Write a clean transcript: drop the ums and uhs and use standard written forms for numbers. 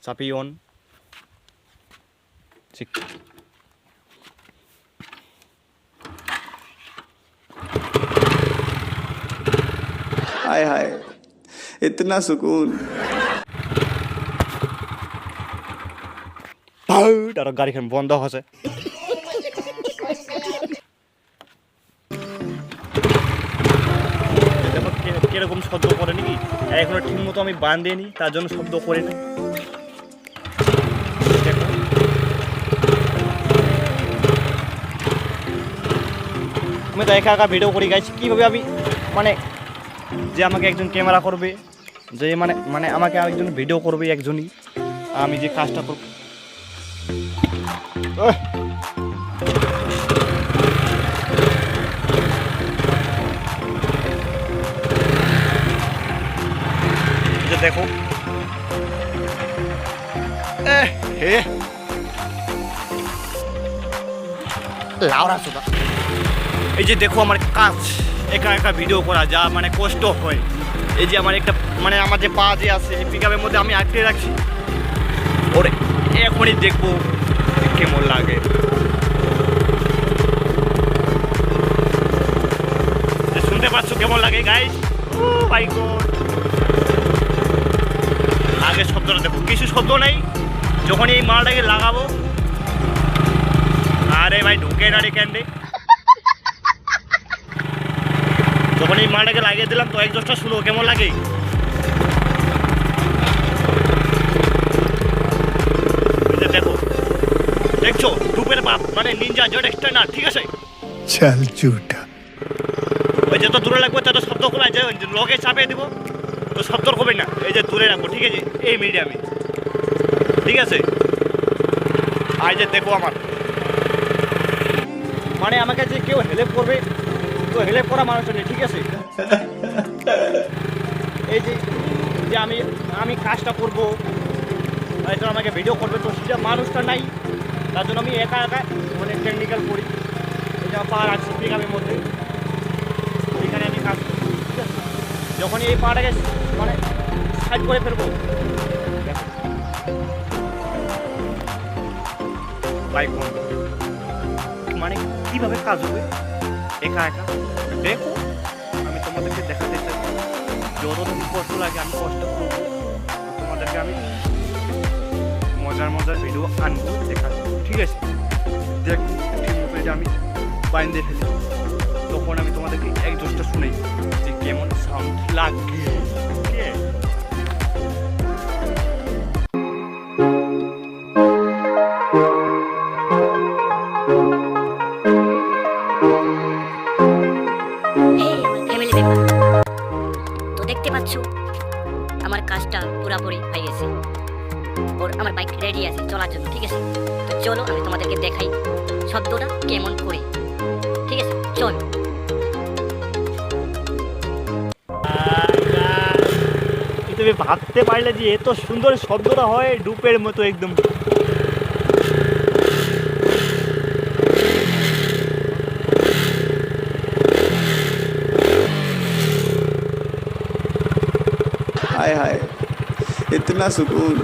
চাপি অন ঠিক हाय हाय इतना सुकून আর গাড়িখান বন্ধ হচ্ছে দেখো কিরকম শব্দ করে নাকি এখনো ঠিক মতো আমি বাঁধিয়ে নি তার জন্য শব্দ করে না দেখো আমি তো একা একা ভিডিও করি গাইছি কীভাবে আমি মানে যে আমাকে একজন ক্যামেরা করবে যে মানে মানে আমাকে একজন ভিডিও করবে একজনই আমি যে কাজটা করব যে দেখো লাউরা সুদা এই যে দেখো আমার কাজ একা একা ভিডিও করা যা মানে কষ্ট হয় এই যে আমার একটা মানে আমার যে পা যে আছে এই পিকআপের মধ্যে আমি আটকে রাখছি ওরে এখনই দেখবো কেমন লাগে শুনতে পাচ্ছ কেমন লাগে গাইস ও মাই গড আগে শব্দটা দেখো কিছু শব্দ নেই যখন এই মালটাকে লাগাবো আরে ভাই ঢুকে না রে ক্যান্ডে যখন এই মালটাকে লাগিয়ে দিলাম তো একজোসটা শুনো কেমন লাগে দেখো দেখছো ডুবের বাপ মানে নিনজা জেড এক্সটার্নাল ঠিক আছে চল ঝুটা ওই যত দূরে লাগবে তত শব্দ কমে যায় লগে চাপিয়ে দিব তো শব্দ কমে না এই যে দূরে রাখবো ঠিক আছে এই মিডিয়ামে ঠিক আছে আর যে দেখো আমার মানে আমাকে যে কেউ হেল্প করবে তো হেল্প করা মানুষ নেই ঠিক আছে এই যে যে আমি কাজটা করবো হয়তো আমাকে ভিডিও করবে তো সেটা মানুষটা নাই তার জন্য আমি একা একা মানে টেকনিক্যাল করি এই যে পা রাখছি পিকআপের মধ্যে এখানে আমি কাজ করি ঠিক আছে যখন এই পাটাকে মানে সাইড করে ফেলবো বাইক বন্ধ মানে কীভাবে কাজ হবে একা একা দেখো আমি তোমাদেরকে দেখাতে চাই যতটুকু কষ্ট লাগে আমি কষ্ট করবো তোমাদেরকে আমি মজার মজার ভিডিও আনবো দেখাবো ঠিক আছে দেখো ঠিক মতো যে আমি বাইন্দে ফেলি তখন আমি তোমাদেরকে এক দোষটা শুনেই যে কেমন সাউন্ড লাগে তো দেখতে পাচ্ছ আমার কাজটা পুরাপুরি হয়ে গেছে ওর আমার বাইক রেডি আছে চলার জন্য ঠিক আছে তো চলো আমি তোমাদেরকে দেখাই শব্দটা কেমন করে ঠিক আছে চলো তুমি ভাবতে পারলে যে এত সুন্দর শব্দটা হয় ডুপের মতো একদম हाय हाय इतना सुकून